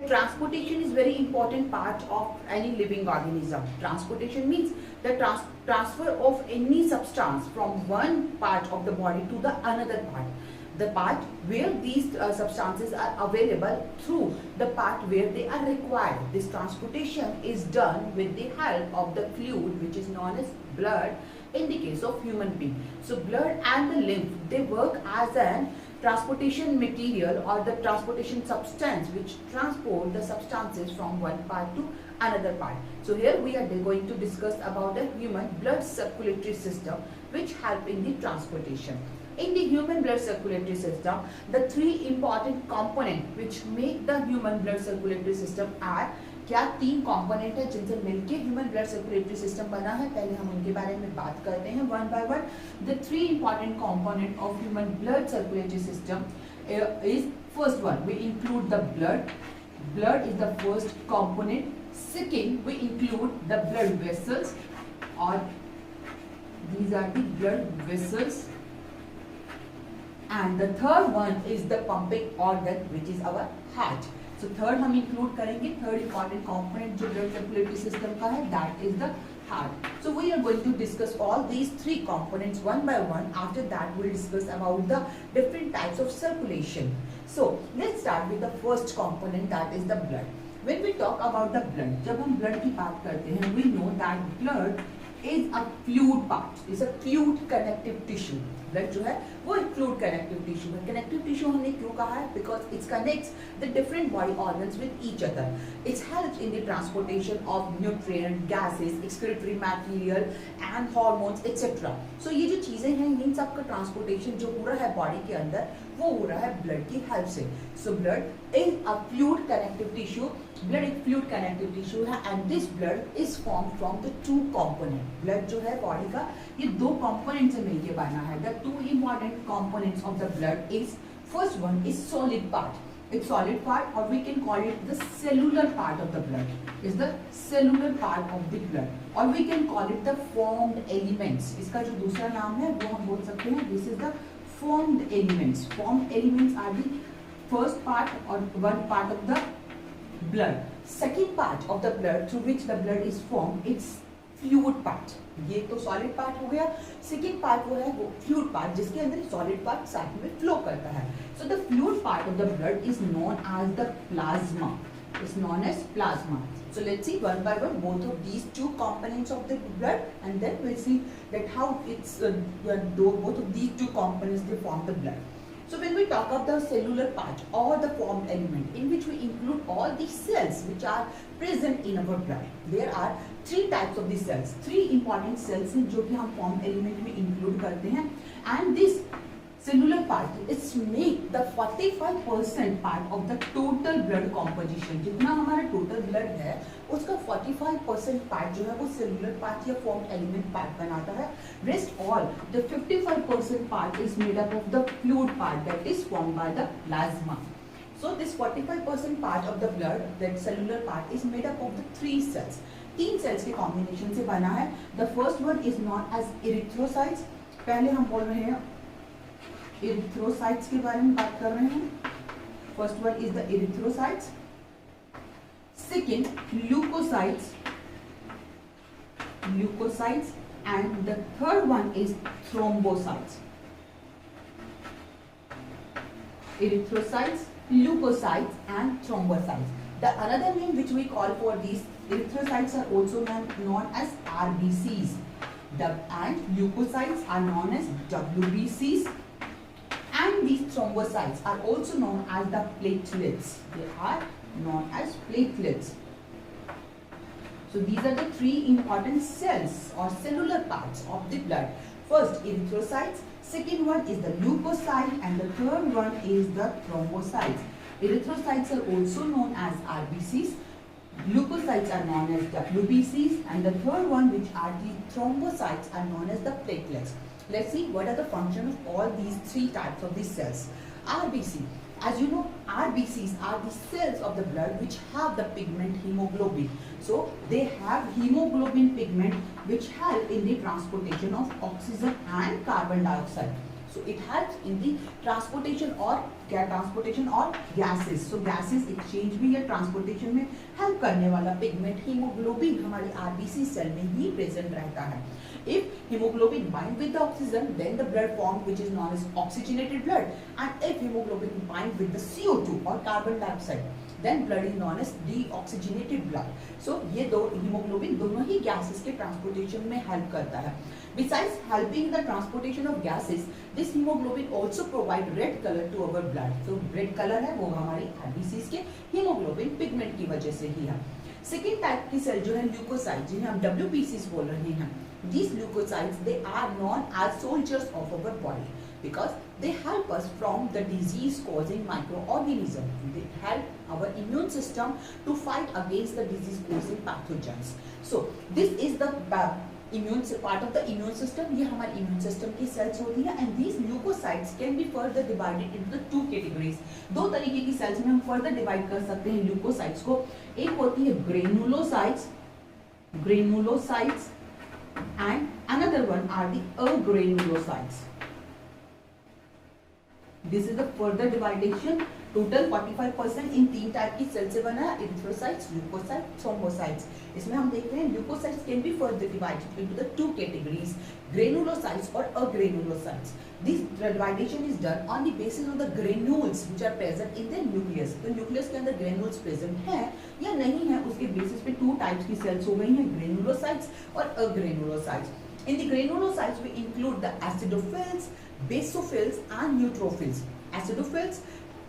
Transportation is very important part of any living organism. Transportation means the transfer of any substance from one part of the body to the another part. The part where these substances are available through the part where they are required. This transportation is done with the help of the fluid which is known as blood in the case of human being. So blood and the lymph, they work as an transportation material or the transportation substance which transport the substances from one part to another part. So here we are going to discuss about the human blood circulatory system which help in the transportation. In the human blood circulatory system, the three important components which make the human blood circulatory system are, क्या तीन component है जिनसे मिलके human blood circulatory system बना है, पहले हम उनके बारे में बात करते हैं one by one. The three important component of human blood circulatory system is first one we include the blood. Blood is the first component. Second we include the blood vessels और these are the blood vessels, and the third one is the pumping organ which is our heart. So third हम include करेंगे, third important component जो blood circulatory system का है, that is the heart. So we are going to discuss all these three components one by one. After that we'll discuss about the different types of circulation. So let's start with the first component, that is the blood. When we talk about the blood, जब हम blood की बात करते हैं, we know that blood is a fluid part, is a fluid connective tissue. Blood जो है वो एक फ्लूइड कनेक्टिव टिश्यू है. कनेक्टिव टिश्यू हमने क्यों कहा है? Because it's connects the different body organs with each other. It's helps in the transportation of nutrient, gases, excretory material and hormones etcetera. So ये जो चीजें हैं, इन सब का ट्रांसपोर्टेशन जो हो रहा है बॉडी के अंदर, वो हो रहा है ब्लड की हेल्प से. So blood is a fluid connective tissue. Blood एक फ्लूइड कनेक्टिव टिश्यू है and this blood is form from the two component. Blood जो है बॉडी का, ये दो कंपोनेंट से मिलकर बना है. The two important components of the blood is, first one is solid part. It's solid part, or we can call it the cellular part of the blood. Is the cellular part of the blood, or we can call it the formed elements. इसका जो दूसरा नाम है वो हम बोल सकते हैं, this is the formed elements. Formed elements are the first part or one part of the blood. Second part of the blood through which the blood is formed, it's fluid part. ये तो solid part हो गया. Second part वो है वो fluid part, जिसके अंदर solid part साथ में फ्लो करता है. So the fluid part of the blood is known as the plasma. Is known as plasma. So let's see one by one both of these two components of the blood, and then we'll see that how it's both of these two components they form the blood. So when we talk of the cellular part or the formed element, in which we include all the cells which are present in our blood, there are three types of the cells. Three important cells हैं जो कि हम formed element में include करते हैं, and this cellular part is make the 45% part of the total blood composition. जितना हमारा total blood है उसका 45% part जो है वो cellular part या formed element part बनाता है. Rest all the 55% part is made up of the fluid part that is formed by the plasma. So this 45% part of the blood, that cellular part, is made up of the three cells. तीन cells के combination से बना है. The first one is known as erythrocytes. पहले हम बोल रहे हैं erythrocytes के बारे में बात कर रहे हैं. First one is the erythrocytes. Second, leukocytes. Leukocytes, and the third one is thrombocytes. Erythrocytes, leukocytes, and thrombocytes. The another name which we call for these erythrocytes are also known as RBCs. And leukocytes are known as WBCs. And these thrombocytes are also known as the platelets. They are known as platelets. So these are the three important cells or cellular parts of the blood. First, erythrocytes. Second one is the leukocyte, and the third one is the thrombocytes. Erythrocytes are also known as RBCs. Leukocytes are known as WBCs, and the third one, which are the thrombocytes, are known as the platelets. Let's see what are the functions of all these three types of these cells. RBC. As you know, RBCs are the cells of the blood which have the pigment hemoglobin. So they have hemoglobin pigment which help in the transportation of oxygen and carbon dioxide. So it helps in the transportation or क्या transportation और gases, सो gases exchange में या transportation में help करने वाला pigment haemoglobin हमारी RBC cell में ही present रहता है. If hemoglobin bind with the oxygen, then the blood formed, which is known as oxygenated blood. And if hemoglobin bind with the CO2 or carbon dioxide, then blood is known as deoxygenated blood. So ये दो hemoglobin दोनों ही gases के transportation में help करता है. Besides helping the transportation of gases, this hemoglobin also provide red color to our blood. So red color है वो हमारी RBCs के hemoglobin pigment की वजह से ही है. सेकेंड टाइप की सेल जो है ल्यूकोसाइट, जिन्हें हम WBCs बोल रहे हैं. These leukocytes, they are known as soldiers of our body because they help us from the disease causing microorganism. They help our immune system to fight against the disease causing pathogens. So this is the immune part of the immune system. ये हमारे immune system की cells होती है and these leukocytes can be further divided into the two categories. दो तरीके की cells में हम further divide कर सकते हैं leukocytes को. एक होती है granulocytes and another one are the agranulocytes. This is the further dividation. Total 45% इन तीन टाइप की सेल से बना है, एरिथ्रोसाइट्स, ल्यूकोसाइट्स, थ्रोम्बोसाइट्स. इसमें हम देखते हैं leucocytes can be further divided into the two categories, granulocytes और agranulocytes. This divideation is done on the basis of the granules which are present in the nucleus. तो nucleus के अंदर granules present है या नहीं है, उसके बेसिस पे टू टाइप्स की सेल्स हो गई हैं, ग्रेनुलोसाइट्स और अग्रेनुलोसाइट्स. In the granulocytes we include the acidophils, basophils and neutrophils. Acidophils,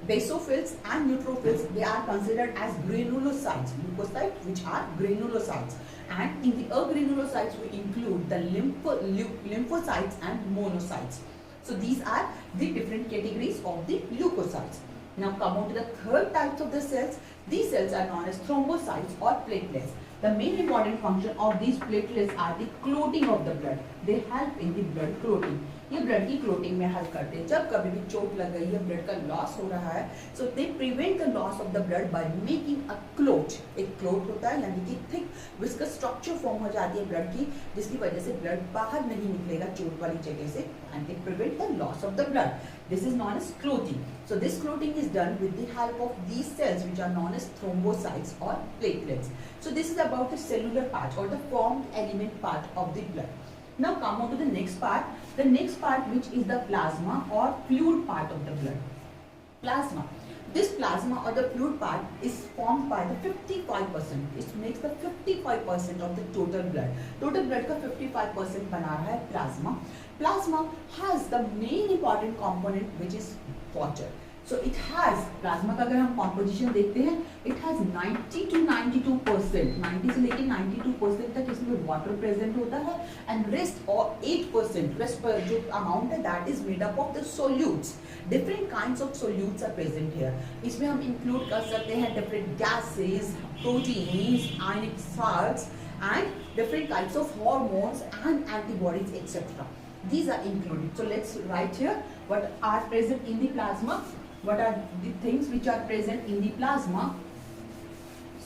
basophils and neutrophils, they are considered as granulocytes, leukocytes which are granulocytes. And in the agranulocytes we include the lymphocytes and monocytes. So these are the different categories of the leukocytes. Now come on to the third types of the cells. These cells are known as thrombocytes or platelets. The main important function of these platelets are the clotting of the blood. They help in the blood clotting. ये blood की clotting में help करते हैं. जब कभी भी चोट लग गई है, ब्लड का लॉस हो रहा है, so they prevent the loss of the blood by making a clot. एक क्लोट होता है यानी कि थिक विस्कस स्ट्रक्चर फॉर्म हो जाती है ब्लड की, जिसकी वजह से ब्लड बाहर नहीं निकलेगा चोट वाली जगह से, and it prevent the loss of the blood. This is known as clotting. So this clotting is done with the help of these cells which are known as thrombocytes or platelets. So this is about the cellular part or the formed element part of the blood. Now come on to the next part. The next part which is the plasma or fluid part of the blood. Plasma. This plasma or the fluid part is formed by the 55%. It makes the 55% of the total blood. Total blood का 55% बना रहा है plasma. Plasma has the main important component which is water. So it has plasma का अगर हम composition देखते हैं, it has 90 to 92%, 90 से लेके 92% तक इसमें water present होता है, and rest or 8%, rest पर जो amount है that is made up of the solutes. Different kinds of solutes are present here. इसमें हम include कर सकते हैं different gases, proteins, ionic salts, and different types of hormones and antibodies, etc. These are included. So let's write here what are present in the plasma. What are the things which are present in the plasma?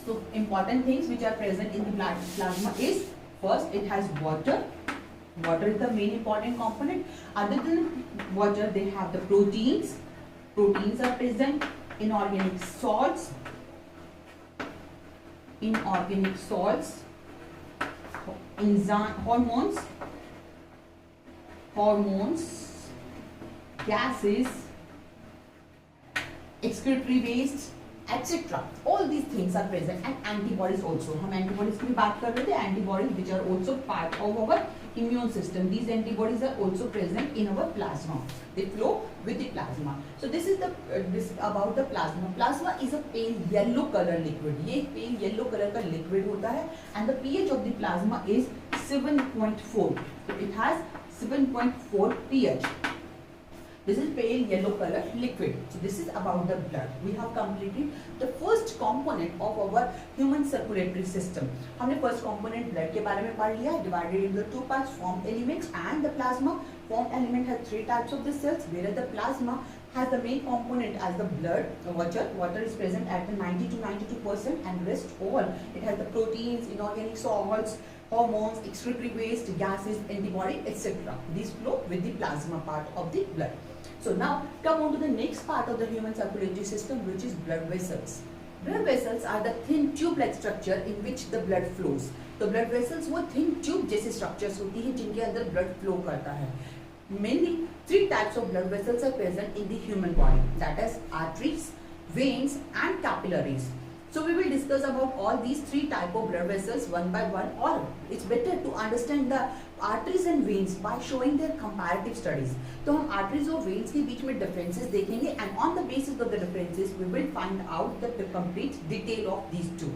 So important things which are present in the plasma is, first it has water. Water is the main important component. Other than water, they have the proteins. Proteins are present. Inorganic salts. Inorganic salts. Enzyme, hormones, gases, excretory waste, etc. All these things are present, and antibodies also. हम antibodies की भी बात कर रहे थे. Antibodies which are also part of our immune system. These antibodies are also present in our plasma. They flow with the plasma. So this is the this about the plasma. Plasma is a pale yellow color liquid. ये pale yellow color का liquid होता है, and the pH of the plasma is 7.4. So it has 7.4 pH. This is pale yellow color liquid. So this is about the blood. We have completed the first component of our human circulatory system. हमने first component blood के बारे में पढ़ लिया. Divided into two parts, formed elements and the plasma. Formed element has three types of the cells, whereas the plasma has the main component as the blood, water. Water is present at the 90 to 92%, and rest all. It has the proteins, inorganic salts, hormones, excretory waste, gases, antibody, etc. These flow with the plasma part of the blood. So now come on to the next part of the human circulatory system, which is blood vessels. Blood vessels are the thin tube-like structure in which the blood flows. तो blood vessels वो thin tube जैसी structures होती है जिनके अंदर blood flow करता है. Mainly 3 types of blood vessels are present in the human body, that is arteries, veins and capillaries. So we will discuss about all these 3 type of blood vessels one by one, or it's better to understand the arteries and veins by showing their comparative studies. तो हम arteries और veins के बीच में differences देखेंगे and on the basis of the differences we will find out the complete detail of these two.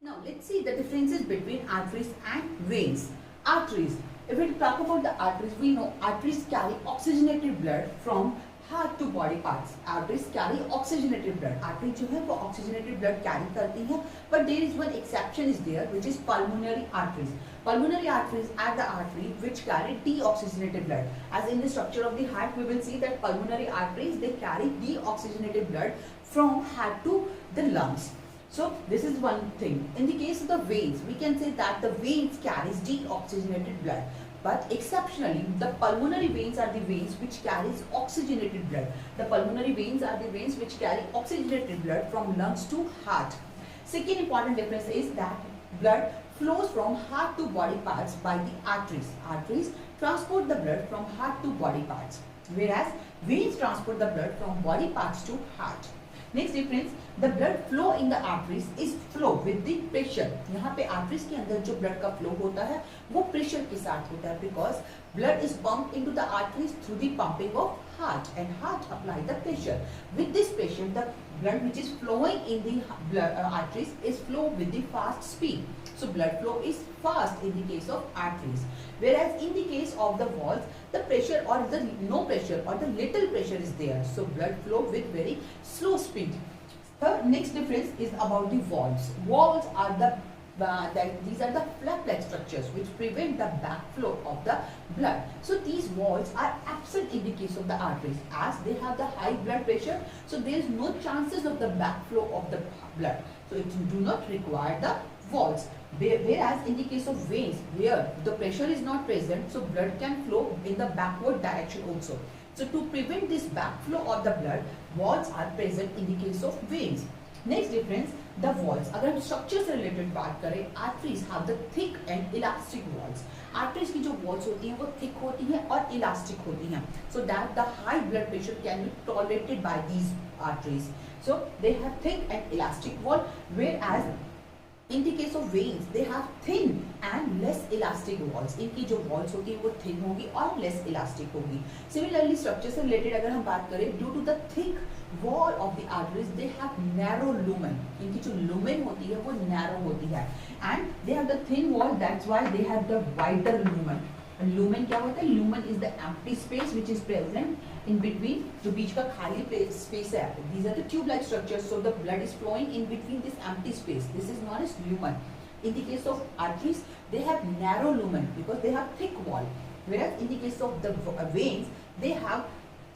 Now let's see the differences between arteries and veins. Arteries. If we talk about the arteries, we know arteries carry oxygenated blood from heart to body parts. Arteries carry oxygenated blood. Artery जो है वो oxygenated blood carry करती है, but there is one exception is there, which is pulmonary arteries. Pulmonary arteries are the artery which carry deoxygenated blood. As in the structure of the heart, we will see that pulmonary arteries they carry deoxygenated blood from heart to the lungs. So this is one thing. In the case of the veins, we can say that the veins carries deoxygenated blood. But exceptionally, the pulmonary veins are the veins which carries oxygenated blood. The pulmonary veins are the veins which carry oxygenated blood from lungs to heart. Second important difference is that blood flows from heart to body parts by the arteries. Arteries transport the blood from heart to body parts, whereas veins transport the blood from body parts to heart. Next difference, the blood flow in the arteries is flow with the pressure. यहाँ पे arteries के अंदर जो blood का flow होता है वो pressure के साथ होता है, because blood is pumped into the arteries through the pumping of heart and heart apply the pressure. With this pressure, the blood which is flowing in the arteries is flow with the fast speed. So blood flow is fast in the case of arteries, whereas in the case of the valves, the pressure or the no pressure or the little pressure is there. So blood flow with very slow speed. The next difference is about the valves. Valves are these are the flap-like structures which prevent the backflow of the blood. So these valves are absent in the case of the arteries, as they have the high blood pressure. So there is no chances of the backflow of the blood. So it do not require the valves. Whereas in the case of veins, where the pressure is not present, so blood can flow in the backward direction also. So to prevent this backflow of the blood, valves are present in the case of veins. Next difference, the valves. अगर हम structure से related बात करें, arteries have the thick and elastic walls. Arteries की जो walls होती हैं वो thick होती हैं और elastic होती हैं, so that the high blood pressure can be tolerated by these arteries. So they have thick and elastic wall, whereas in the case of veins, they have thin and less elastic walls. इनकी जो walls होती है वो thin होगी और less elastic होगी. Similarly, structure से related अगर हम बात करें, due to the thick wall of the arteries, they have narrow lumen. इनकी जो lumen होती है वो narrow होती है, and they have the thin wall. That's why they have the wider lumen. Lumen क्या होता है? Lumen is the empty space which is present in between, जो बीच का खाली space है. These are the tube-like structures, so the blood is flowing in between this empty space. This is known as lumen. In the case of arteries, they have narrow lumen because they have thick wall, whereas in the case of the veins, they have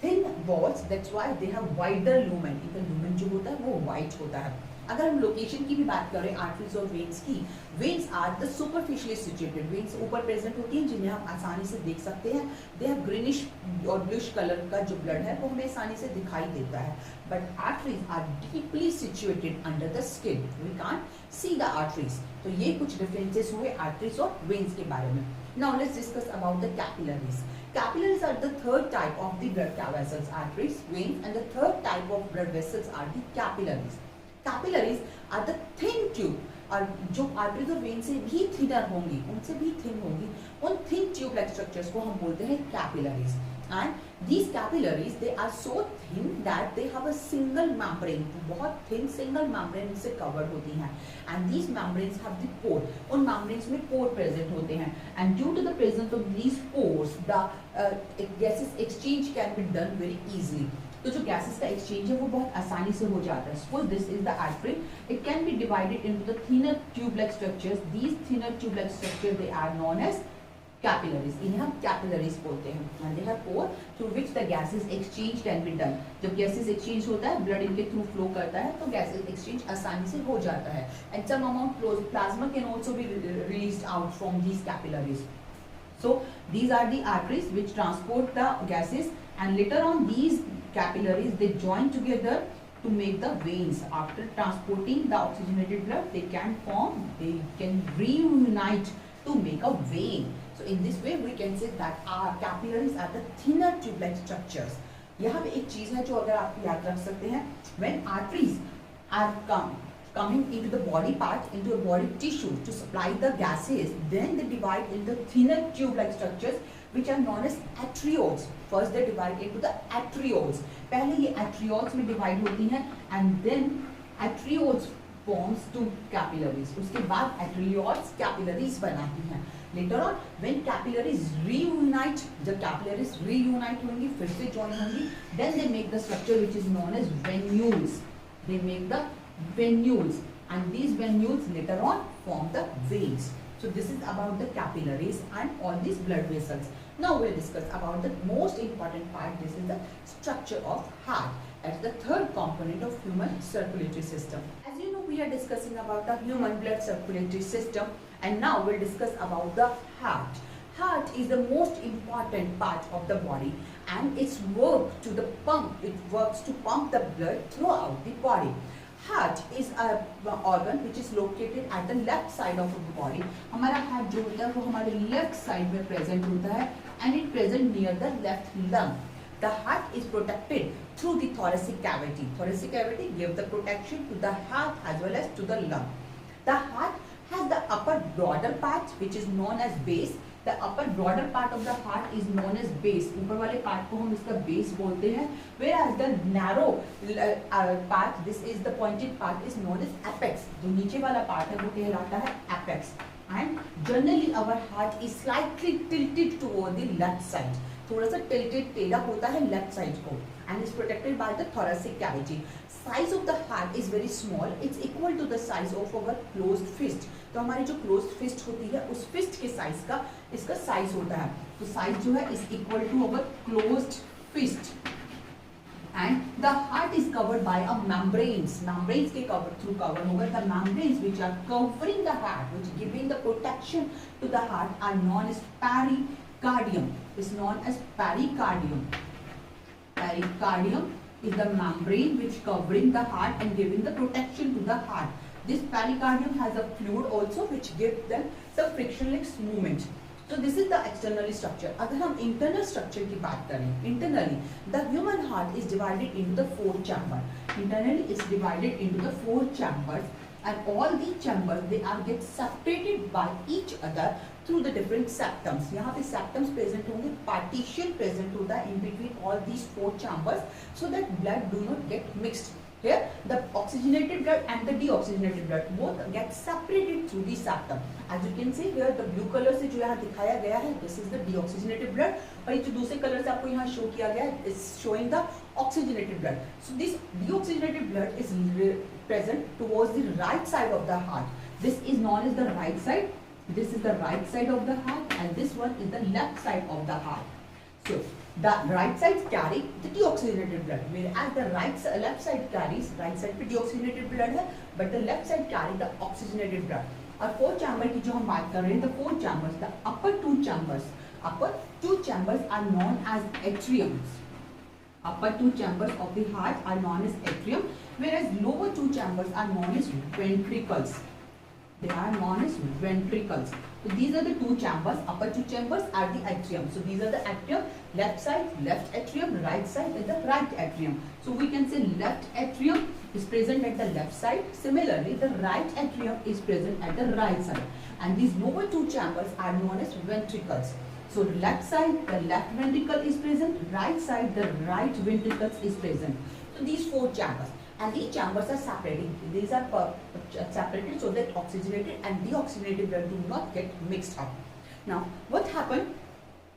thin walls. That's why they have wider lumen. इनका lumen जो होता है वो wide होता है. अगर हम location की भी बात करें आर्टरीज और वेन्स की, veins are the superficially situated. Veins ऊपर प्रेजेंट होती हैं जिन्हें हम आसानी से देख सकते हैं. दे हैव ग्रीनिश और ब्लूइश कलर का जो ब्लड है वो हमें आसानी से दिखाई देता है. But arteries are deeply situated under the skin. We can't see the arteries. तो ये कुछ डिफरेंसेस हुए आर्टरीज और वेन्स के बारे में. Now let's discuss about the capillaries. Capillaries are the third type of the blood vessels. Arteries, veins, and the third type of blood vessels are the capillaries. Capillaries are the thin tube, और जो arteries और when से भी thinner होंगी, उनसे भी thin होंगी, उन थिन ट्यूब लाइक स्ट्रक्चर्स को हम बोलते हैं capillaries. And these capillaries they are so thin that they have a single membrane. बहुत thin single membrane से covered होती हैं, and these membranes have the pore. उन membranes में pore present होते हैं, and due to the presence of these pores, the gases exchange can be done very easily. तो जो गैसेस का एक्सचेंज है वो बहुत आसानी से हो जाता है. Suppose this is the artery. It can be divided into the thinner tube like structures. These thinner tube like structure they are known as capillaries. इन्हें हम कैपिलरीज बोलते हैं. And they have pore through which the gases exchange can be done. जब gases exchange होता है, blood इनके through flow करता है, तो गैसेस एक्सचेंज आसानी से हो जाता है. And some amount plasma can also be released out from these capillaries. So these are the arteries which transport the gases, and later on these capillaries, they join together to make the veins. After transporting the oxygenated blood, they can reunite to make a vein. So in this way we can say that our capillaries are the thinner tube-like structures. यहाँ पे एक चीज है जो अगर आप याद रख सकते हैं, when arteries are coming into the body part, into a body tissue to supply the gases, then they divide into thinner tube-like structures which are known as arterioles. First they divide into the arterioles. पहले ये arterioles में divide होती हैं and then arterioles forms to capillaries. उसके बाद arterioles capillaries बनाती हैं. Later on, when capillaries reunite, जब capillaries reunite होंगी, फिर से join होंगी, then they make the structure which is known as venules. They make the venules, and these venules later on form the veins. So this is about the capillaries and all these blood vessels. Now we'll discuss about the most important part. This is the structure of heart. That's the third component of human circulatory system. As you know, we are discussing about the human blood circulatory system, and now we'll discuss about the heart. Heart is the most important part of the body, and its work to the pump. It works to pump the blood throughout the body. Heart is a organ which is located at the left side of the body. हमारा heart जो होता है वो हमारे left side में present होता है, and it present near the left lung. The heart is protected through the thoracic cavity. Thoracic cavity gives the protection to the heart as well as to the lung. The heart has the upper broader part which is known as base. The upper broader part of the heart is known as base. ऊपर वाले part को हम इसका base बोलते हैं. Whereas the narrow part, this is the pointed part, is known as apex. जो नीचे वाला part है वो कहलाता है apex. And generally our heart is slightly tilted toward the left side. थोड़ा सा tilted टेढ़ा होता है left side को, and is protected by the thoracic cavity. Size of the heart is very small. It's equal to the size of our closed fist. तो हमारी जो closed fist होती है उस fist के size का इसका size होता है. तो size जो है is equal to our closed fist. And the heart is covered by a membranes. Membranes के through cover होगा. The membranes which are covering the heart, which giving the protection to the heart, are known as pericardium. Is known as pericardium. Pericardium is the membrane which covering the heart and giving the protection to the heart. This pericardium has a fluid also which gives them some frictionless movement. So this is the external structure. अगर हम internal structure की बात करें, internally the human heart is divided into the 4 chambers. Internally it's divided into the 4 chambers, and all the chambers they are get separated by each other through the different septums. यहाँ पे septums present होंगे, partition present होता है in between all these 4 chambers so that blood do not get mixed. Here the oxygenated blood and the deoxygenated blood both get separated through the septum. As you can see here, the blue color से जो यहाँ दिखाया गया है, this is the deoxygenated blood, और ये जो दूसरे color से आपको यहाँ show किया गया है is showing the oxygenated blood. So this deoxygenated blood is present towards the right side of the heart. This is known as the right side. This is the right side of the heart, and this one is the left side of the heart. So the right side carry the deoxygenated blood, whereas the left side carries, right side पे deoxygenated blood है, but the left side carry the oxygenated blood. और 4 chamber की जो हम बात कर रहे हैं, the 4 chambers, the upper two chambers are known as atriums. Upper 2 chambers of the heart are known as atrium, whereas lower 2 chambers are known as ventricles. They are known as ventricles. So these are the 2 chambers. Upper 2 chambers are the atrium. So these are the atrium. Left side, left atrium. Right side is the right atrium. So we can say left atrium is present at the left side. Similarly, the right atrium is present at the right side. And these lower 2 chambers are known as ventricles. So left side, the left ventricle is present. Right side, the right ventricle is present. So these 4 chambers. And these chambers are separated. These are separated so that oxygenated and deoxygenated blood do not get mixed up. Now, what happened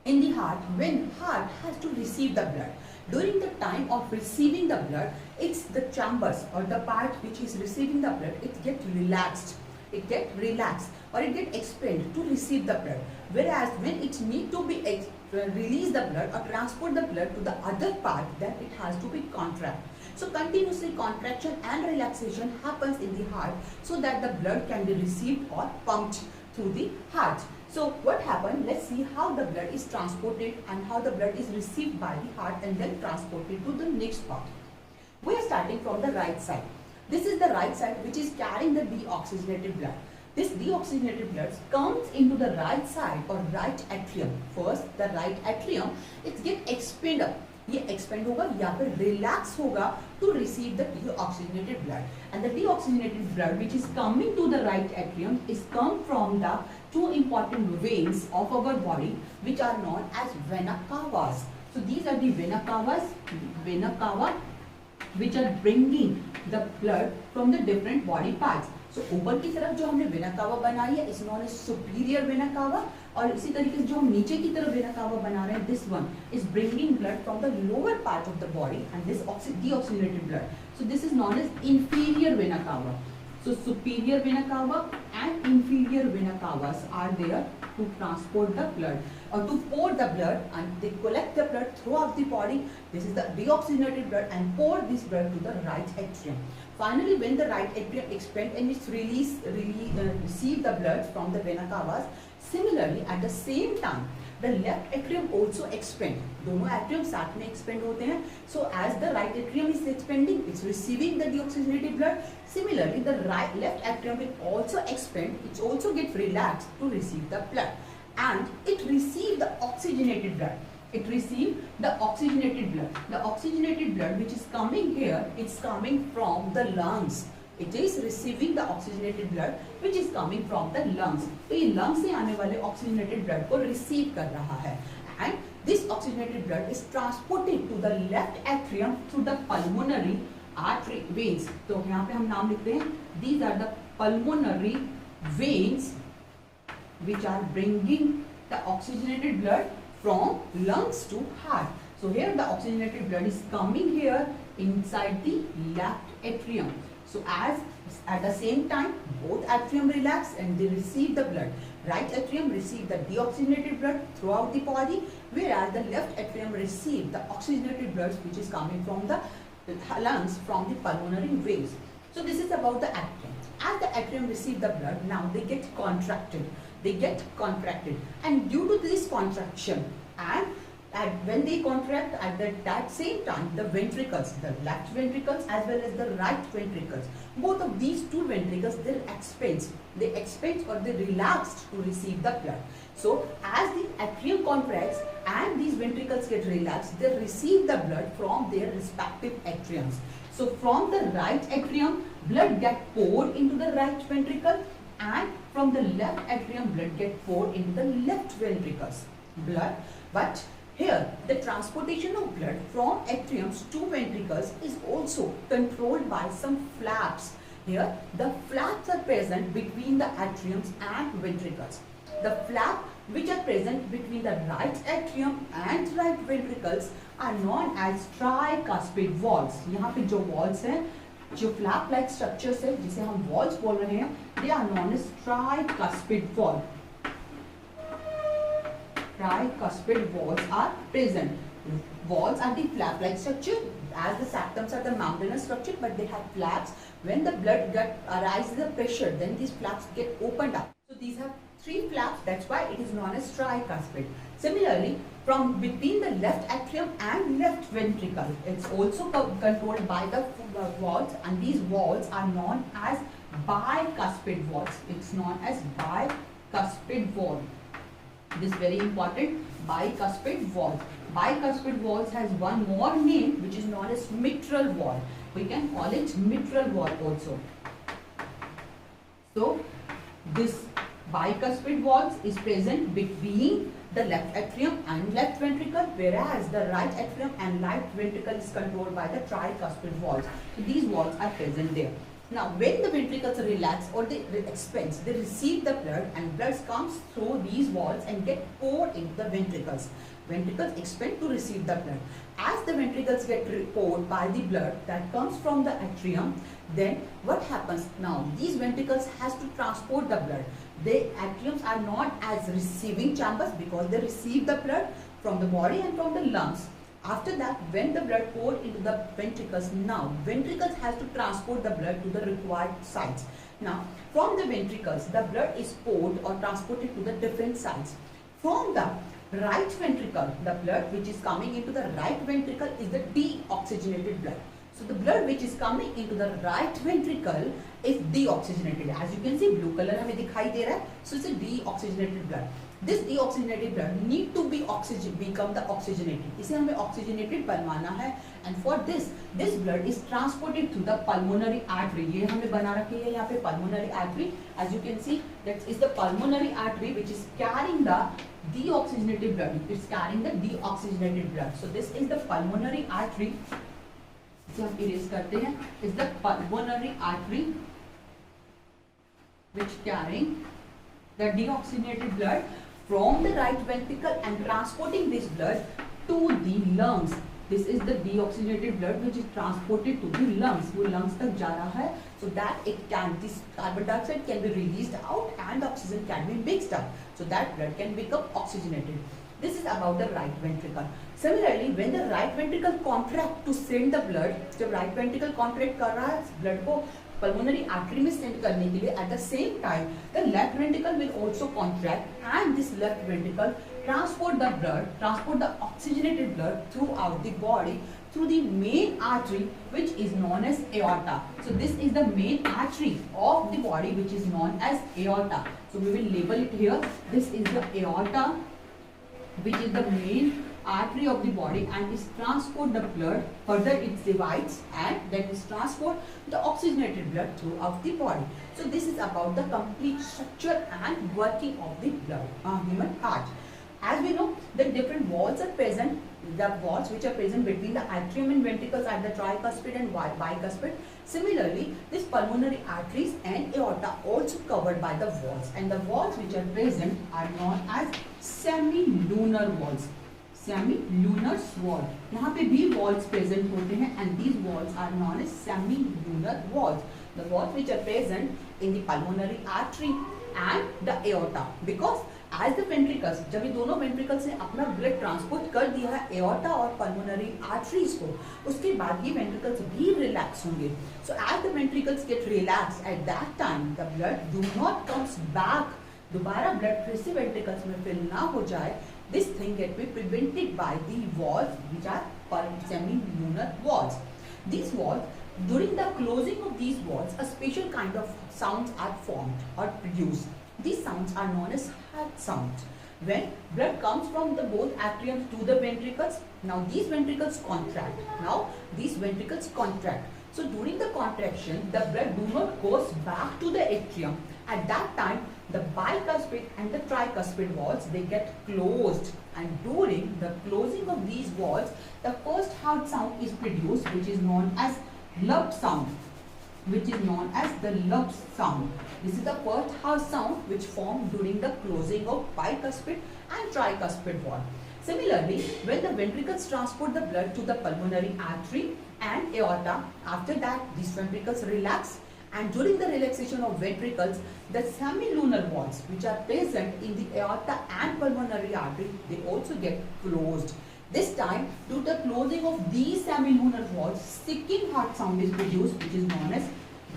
in the heart when heart has to receive the blood? During the time of receiving the blood, it's the chambers or the part which is receiving the blood, it gets relaxed. It gets relaxed or it gets expanded to receive the blood. Whereas when it need to be release the blood or transport the blood to the other part, then it has to be contract. So continuously contraction and relaxation happens in the heart so that the blood can be received or pumped through the heart. So what happened? Let's see how the blood is transported and how the blood is received by the heart and then transported to the next part. We are starting from the right side. This is the right side which is carrying the deoxygenated blood. This deoxygenated blood comes into the right side or right atrium. First, the right atrium, it get expand up. ये expand होगा या फिर relax होगा to receive the deoxygenated blood. And the deoxygenated blood which is coming to the right atrium is come from the two important veins of our body which are known as vena cavas. So these are the vena cava which are bringing the blood from the different body parts. So ऊपर की तरफ जो हमने vena cava बनाई है is known as superior vena cava, और इसी तरीके से जो हम नीचे की तरफ वेना कावा बना रहे हैं, this one is bringing blood from the lower part of the body and this deoxygenated blood. So this is known as inferior vena cava. So superior vena cava and inferior vena cavas are there to transport the blood or to pour the blood, and they collect the blood throughout the body. This is the deoxygenated blood and pour this blood to the right atrium. Finally, when the right atrium expand and it's receive the blood from the vena cavas, similarly at the same time the left atrium also expand. दोनों atrium साथ में expand होते हैं. So as the right atrium is expanding, it's receiving the deoxygenated blood. Similarly, the left atrium will also expand. It also get relaxed to receive the blood, and it receive the oxygenated blood. It receive the oxygenated blood. The oxygenated blood which is coming here, it's coming from the lungs. It is receiving the oxygenated blood which is coming from the lungs. तो ये lungs से आने वाले oxygenated blood को receive कर रहा है, and this oxygenated blood is transported to the left atrium through the pulmonary artery veins. तो यहाँ पे हम नाम लिखते हैं, these are the pulmonary veins which are bringing the oxygenated blood from lungs to heart. So here the oxygenated blood is coming here inside the left atrium. So as at the same time both atrium relax and they receive the blood. Right atrium receive the deoxygenated blood throughout the body, whereas the left atrium receive the oxygenated blood which is coming from the lungs from the pulmonary veins. So this is about the atrium. As the atrium receive the blood, now they get contracted. And due to this contraction, and when they contract at that same time, the ventricles, the left ventricles as well as the right ventricles, both of these two ventricles, they expand or they relaxed to receive the blood. So as the atrium contracts and these ventricles get relaxed, they receive the blood from their respective atriums. So from the right atrium, blood get poured into the right ventricle, and from the left atrium, blood get poured into the left ventricles blood. But here the transportation of blood from atriums to ventricles is also controlled by some flaps. Here the flaps are present between the atriums and ventricles. The flap which are present between the right atrium and right ventricles are known as tricuspid valves. यहाँ पे जो valves हैं, जो flap like structures है, जिसे हम valves बोल रहे हैं, they are known as tricuspid valve. Tricuspid valves are present. Valves are the flap like structure, as the septums are the membranous structure, but they have flaps. When the blood arises the pressure, then these flaps get opened up. So these have three flaps, that's why it is known as tricuspid. Similarly, from between the left atrium and left ventricle, it's also controlled by the valves, and these valves are known as bicuspid valves. It's known as bicuspid valve. This is very important, bicuspid valve. Bicuspid valve has one more name which is known as mitral valve. We can call it mitral valve also. So this bicuspid valve is present between the left atrium and left ventricle, whereas the right atrium and right ventricle is controlled by the tricuspid valves. So these valves are present there. Now when the ventricles are relaxed or they expand, they receive the blood, and blood comes through these valves and get poured into the ventricles. Ventricles expand to receive the blood. As the ventricles get poured by the blood that comes from the atrium, then what happens? Now these ventricles has to transport the blood. The atriums are not as receiving chambers because they receive the blood from the body and from the lungs. After that, when the blood poured into the ventricles, now ventricles has to transport the blood to the required sites. Now, from the ventricles, the blood is poured or transported to the different sides. From the right ventricle, the blood which is coming into the right ventricle is the deoxygenated blood. So the blood which is coming into the right ventricle is deoxygenated. As you can see, blue color हमें दिखाई दे रहा है. So it's a deoxygenated blood. This deoxygenated blood need to be become the oxygenated. इसे हमें oxygenated बनवाना है. And for this blood is transported through the pulmonary artery. ये हमने बना रखी है यहाँ पे pulmonary artery. As you can see, that is the pulmonary artery which is carrying the deoxygenated blood. It's carrying the deoxygenated blood. So this is the pulmonary artery. इसे हम erase करते हैं. Is the pulmonary artery which carrying the deoxygenated blood from the right ventricle and transporting this blood to the lungs. This is the deoxygenated blood which is transported to the lungs. वो lungs तक जा रहा है, so that this carbon dioxide can be released out and oxygen can be mixed up, so that blood can become oxygenated. This is about the right ventricle. Similarly, when the right ventricle contract to send the blood, जब right ventricle contract कर रहा है blood को pulmonary artery में send करने के लिए, at the same time the left ventricle will also contract and this left ventricle transport the oxygenated blood throughout the body through the main artery which is known as aorta. So this is the main artery of the body which is known as aorta. So we will label it here. This is the aorta which is the main artery of the body and is transport the blood, further it divides and then is transport the oxygenated blood throughout the body. So this is about the complete structure and working of the blood, human heart. As we know, the different walls are present, the walls which are present between the atrium and ventricles at the tricuspid and bicuspid. Similarly, these pulmonary arteries and aorta also covered by the walls, and the walls which are present are known as semi-lunar walls. Semi-lunar wall. यहाँ पे भी walls present होते हैं and these walls are known as semi-lunar walls. The walls which are present in the pulmonary artery and the aorta, because as the ventricles, जब ये दोनों ventricles ने अपना blood transport कर दिया है aorta और pulmonary arteries को, उसके बाद ये ventricles भी relax होंगे. So as the ventricles get relaxed, at that time the blood do not comes back. दोबारा blood फिर से ventricles में fill ना हो जाए. This thing get be prevented by the walls which are semi-lunar walls. These walls, during the closing of these walls, a special kind of sounds are formed or produced. These sounds are known as heart sounds. When blood comes from the both atriums to the ventricles, now these ventricles contract. So during the contraction, the blood do not goes back to the atrium. At that time, the bicuspid and the tricuspid walls, they get closed, and during the closing of these walls, the first heart sound is produced, which is known as lump sound. This is the first heart sound which formed during the closing of bicuspid and tricuspid wall. Similarly, when the ventricles transport the blood to the pulmonary artery and aorta, after that these ventricles relax, and during the relaxation of ventricles, the semi-lunar walls which are present in the aorta and pulmonary artery, they also get closed. This time, due to the closing of these semi-lunar walls, second heart sound is produced, which is known as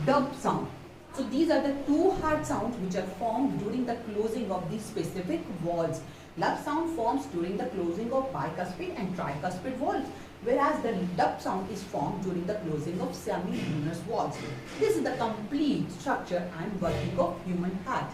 dub sound. So these are the two heart sounds which are formed during the closing of these specific walls. Lub sound forms during the closing of bicuspid and tricuspid walls, whereas the dub sound is formed during the closing of semi-lunar walls. This is the complete structure and working of human heart.